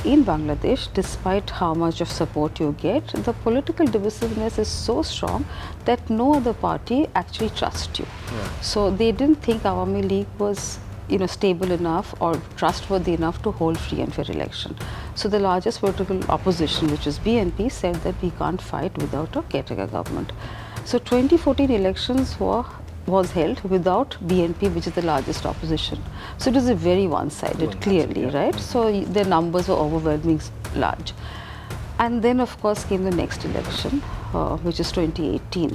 in Bangladesh, despite how much of support you get, the political divisiveness is so strong that no other party actually trusts you. So they didn't think Awami League was stable enough or trustworthy enough to hold free and fair election. So the largest political opposition, which is BNP, said that we can't fight without a caretaker government. So 2014 elections was held without BNP, which is the largest opposition. So it was a very one-sided, clearly, right? So the numbers were overwhelmingly large. And then, of course, came the next election, which is 2018,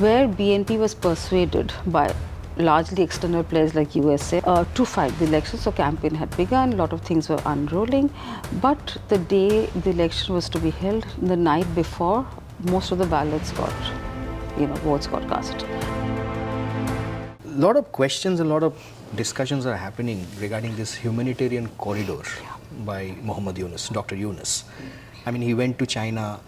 where BNP was persuaded by largely external players like USA to fight the election. So campaign had begun, a lot of things were unrolling, but the day the election was to be held, the night before, most of the ballots got, votes got cast. A lot of questions, a lot of discussions are happening regarding this humanitarian corridor by Muhammad Yunus, Dr. Yunus. I mean, he went to China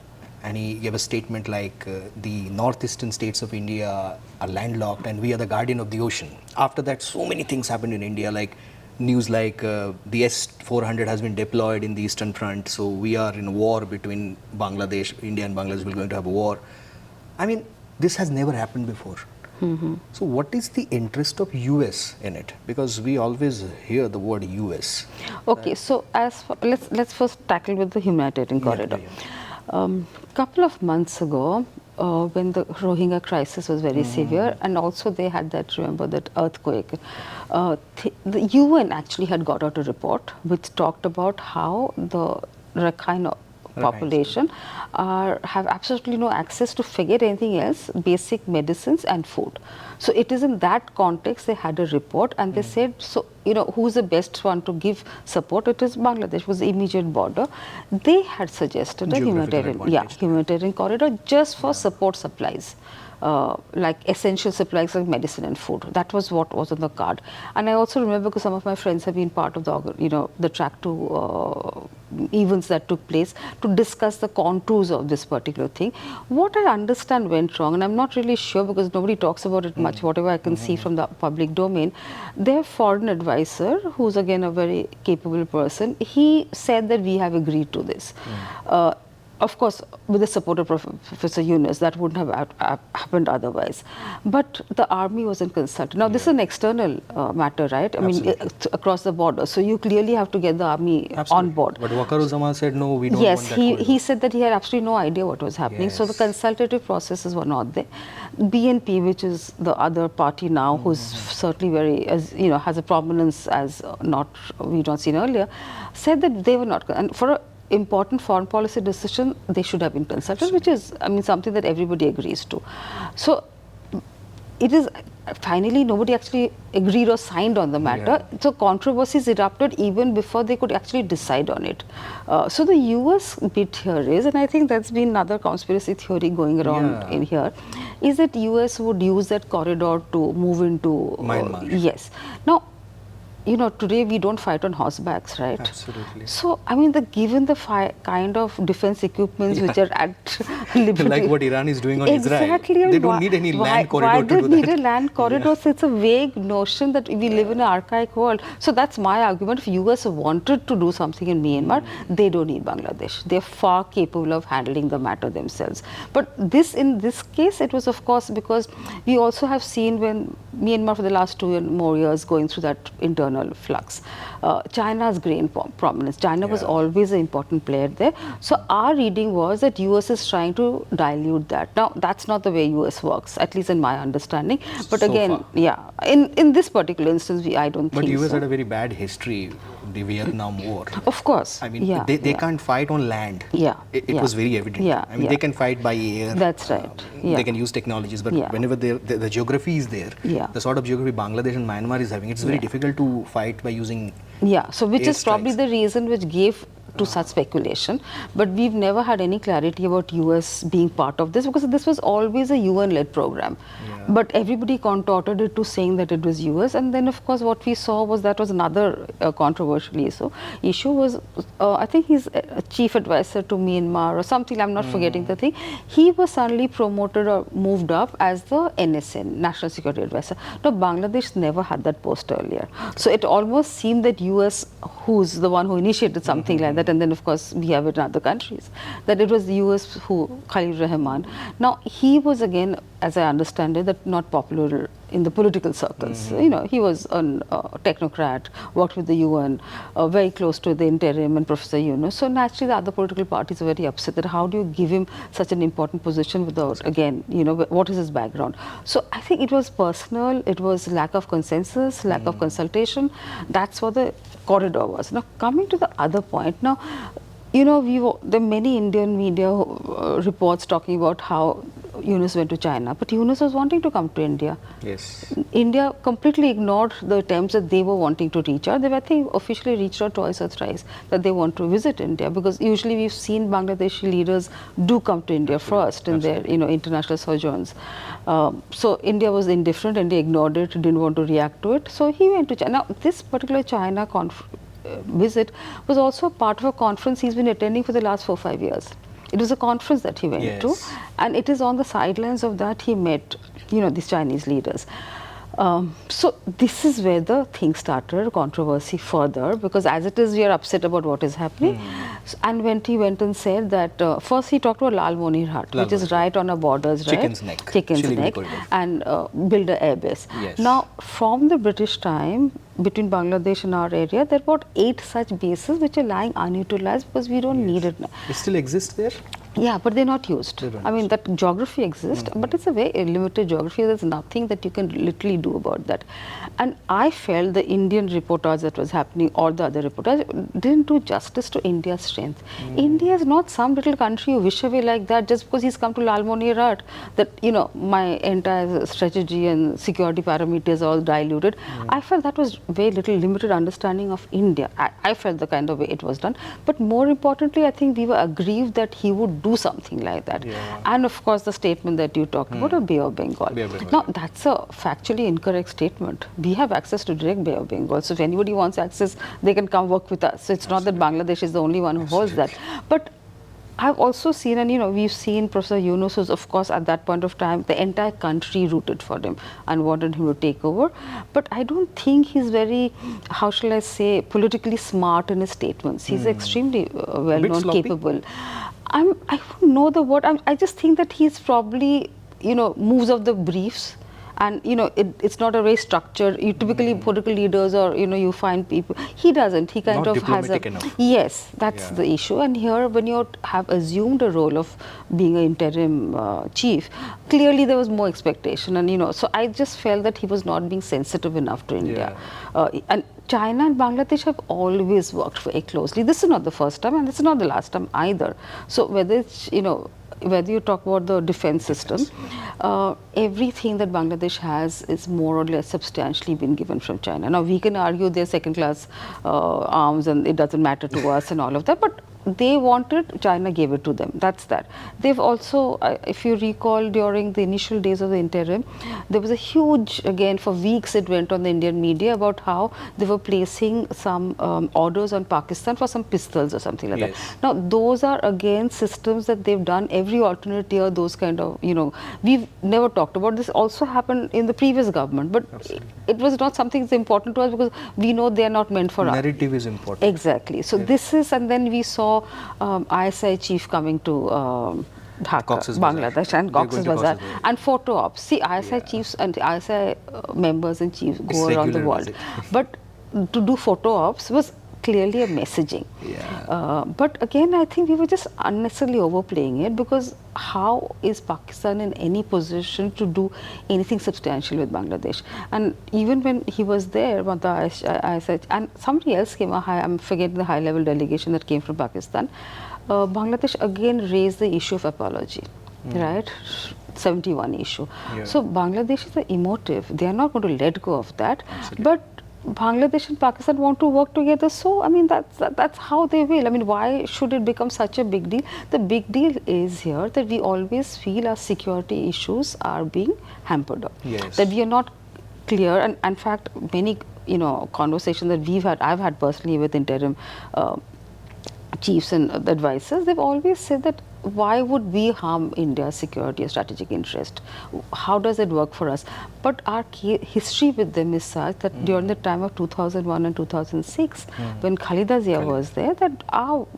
and he gave a statement like the northeastern states of India are landlocked and we are the guardian of the ocean. After that, so many things happened in India, like news like the S-400 has been deployed in the Eastern Front, so we are in a war between Bangladesh, India and Bangladesh will going to have a war. I mean, this has never happened before. So what is the interest of US in it? Because we always hear the word US. Okay, so let's first tackle with the humanitarian corridor. Couple of months ago, when the Rohingya crisis was very severe, and also they had that earthquake, the UN actually had got out a report which talked about how the Rakhine population have absolutely no access to forget anything else, basic medicines and food. So it is in that context they had a report and they said, so who's the best one to give support? It is Bangladesh, was the immediate border. They had suggested a humanitarian corridor just for support supplies. Like essential supplies like medicine and food. That was what was on the card. And I also remember because some of my friends have been part of the track to events that took place to discuss the contours of this particular thing. What I understand went wrong, and I'm not really sure because nobody talks about it much, whatever I can see from the public domain, their foreign advisor, who's again a very capable person, he said that we have agreed to this. Of course, with the support of Professor Yunus, that wouldn't have happened otherwise. But the army wasn't consulted. Now, this is an external matter, right? I mean, across the border. So you clearly have to get the army on board. But Wakaruzzama said, no, we don't want that. Yes, he said that he had absolutely no idea what was happening. So the consultative processes were not there. BNP, which is the other party now, who's certainly very, has a prominence as we've not seen earlier, said that they were not. And for a important foreign policy decision, they should have been consulted, which is, something that everybody agrees to. So it is finally nobody actually agreed or signed on the matter. So controversies erupted even before they could actually decide on it. So the US bit here is, and I think that's been another conspiracy theory going around in here, is that US would use that corridor to move into Myanmar. Yes. Now, today we don't fight on horsebacks, right? Absolutely. So, given the kind of defense equipments which are at liberty. Like what Iran is doing on Israel. They don't need any land corridor to do that. Why do they need a land corridor? So it's a vague notion that we live in an archaic world. So that's my argument. If US wanted to do something in Myanmar, they don't need Bangladesh. They're far capable of handling the matter themselves. But in this case, it was of course because we also have seen when Myanmar for the last 2 more years going through that internal flux. China's gained prominence. China was always an important player there. So our reading was that US is trying to dilute that. Now, that's not the way US works, at least in my understanding. But so again, in this particular instance, I don't think so. But US had a very bad history, the Vietnam War. Of course. They can't fight on land. It was very evident. They can fight by air. That's right. They can use technologies, but whenever the geography is there, the sort of geography Bangladesh and Myanmar is having, it's very difficult to fight by using so which is probably the reason which gave to such speculation, but we've never had any clarity about US being part of this, because this was always a UN-led program. But everybody contorted it to saying that it was US, and then of course what we saw was that was another controversial issue was, I think he's a chief advisor to Myanmar or something, I'm not forgetting the thing. He was suddenly promoted or moved up as the NSN, National Security Advisor. Now Bangladesh never had that post earlier. So it almost seemed that US, who's the one who initiated something like that, and then of course we have it in other countries, that it was the US who, Khalil Rahman. Now he was again, as I understand it, that not popular in the political circles. You know, he was a technocrat, worked with the UN, very close to the interim and Professor Yunus. So naturally the other political parties are very upset that how do you give him such an important position without, again, you know, what is his background. So I think it was personal, it was lack of consensus, lack of consultation. That's what the corridor was. Now coming to the other point, now, you know, there are many Indian media reports talking about how Yunus went to China, but Yunus was wanting to come to India. Yes. India completely ignored the attempts that they were wanting to reach out. They were, I think, officially reached out twice or thrice that they want to visit India, because usually we've seen Bangladeshi leaders do come to India first in their, you know, international sojourns. So India was indifferent and they ignored it, didn't want to react to it. So he went to China. Now, this particular China visit was also part of a conference he's been attending for the last 4 or 5 years. It was a conference that he went to, and it is on the sidelines of that he met, you know, these Chinese leaders. So this is where the thing started, controversy further, because as it is, we are upset about what is happening. And when he went and said that, first he talked about Lal Monir Hut, which is right on our borders, Chicken's right? Neck. Chicken's Neck, and build an air base. Now, from the British time, between Bangladesh and our area, there are about 8 such bases which are lying unutilized because we don't need it now. It still exists there? Yeah, but they're not used. I mean, that geography exists, but it's a very limited geography. There's nothing that you can literally do about that. And I felt the Indian reportage that was happening, or the other reportage, didn't do justice to India's strength. India is not some little country you wish away like that just because he's come to Lal Monir Hut, that, you know, my entire strategy and security parameters are all diluted. I felt that was very little limited understanding of India. I felt the kind of way it was done. But more importantly, I think we were aggrieved that he would do something like that. And of course, the statement that you talked about, a Bay of Bengal. Now, that's a factually incorrect statement. We have access to direct Bay of Bengal. So if anybody wants access, they can come work with us. So it's not that Bangladesh is the only one who holds that. But I've also seen, and you know, we've seen Professor Yunus, who's of course at that point of time, the entire country rooted for him and wanted him to take over. But I don't think he's very, how shall I say, politically smart in his statements. He's extremely well-known, capable. I don't know the word. I just think that he's probably, you know, moves off the briefs. And, you know, it's not a very structured, you typically political leaders, or, you know, you find people, he doesn't, he kind not of has a, enough. Yes, that's the issue. And here, when you have assumed a role of being an interim chief, clearly there was more expectation, and, you know, so I just felt that he was not being sensitive enough to India. And China and Bangladesh have always worked very closely. This is not the first time, and this is not the last time either. So whether it's, you know, whether you talk about the defense system, everything that Bangladesh has is more or less substantially been given from China. Now, we can argue they're second-class arms and it doesn't matter to us and all of that, but they wanted, China gave it to them. That's that. They've also, if you recall, during the initial days of the interim, there was a huge, again, for weeks it went on the Indian media about how they were placing some orders on Pakistan for some pistols or something like that. Now, those are, again, systems that they've done every alternate year, those kind of, you know, we've never talked about this. Also happened in the previous government, but it was not something that's important to us because we know they are not meant for us. Narrative is important. Exactly. So this is, and then we saw ISI chief coming to Dhaka, Bangladesh, and Cox's Bazar, and photo ops. See, ISI chiefs and ISI members and chiefs go around the world. But to do photo ops was clearly a messaging. But again, I think we were just unnecessarily overplaying it, because how is Pakistan in any position to do anything substantial with Bangladesh? And even when he was there, and somebody else came, I'm forgetting the high-level delegation that came from Pakistan, Bangladesh again raised the issue of apology, right? 71 issue. So Bangladesh is emotive. They are not going to let go of that. But Bangladesh and Pakistan want to work together, so I mean that's how they will. I mean, why should it become such a big deal? The big deal is here that we always feel our security issues are being hampered. Yes. That we are not clear, and in fact, many conversations that I've had personally with interim chiefs and advisors, they've always said that why would we harm India's security or strategic interest? How does it work for us? But our history with them is such that during the time of 2001 and 2006, when Khalida Zia was there, that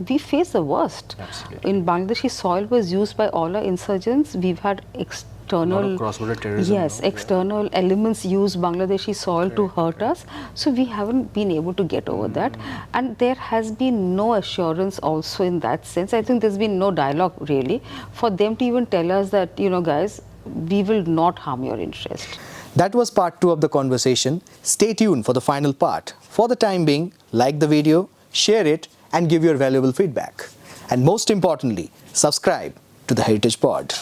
we faced the worst. Absolutely. In Bangladeshi soil was used by all our insurgents. We've had external cross-border terrorism. Yes, external elements use Bangladeshi soil to hurt us. So we haven't been able to get over that. And there has been no assurance also in that sense. I think there's been no dialogue really for them to even tell us that, guys, we will not harm your interest. That was part 2 of the conversation. Stay tuned for the final part. For the time being, like the video, share it, and give your valuable feedback. And most importantly, subscribe to the Heritage Pod.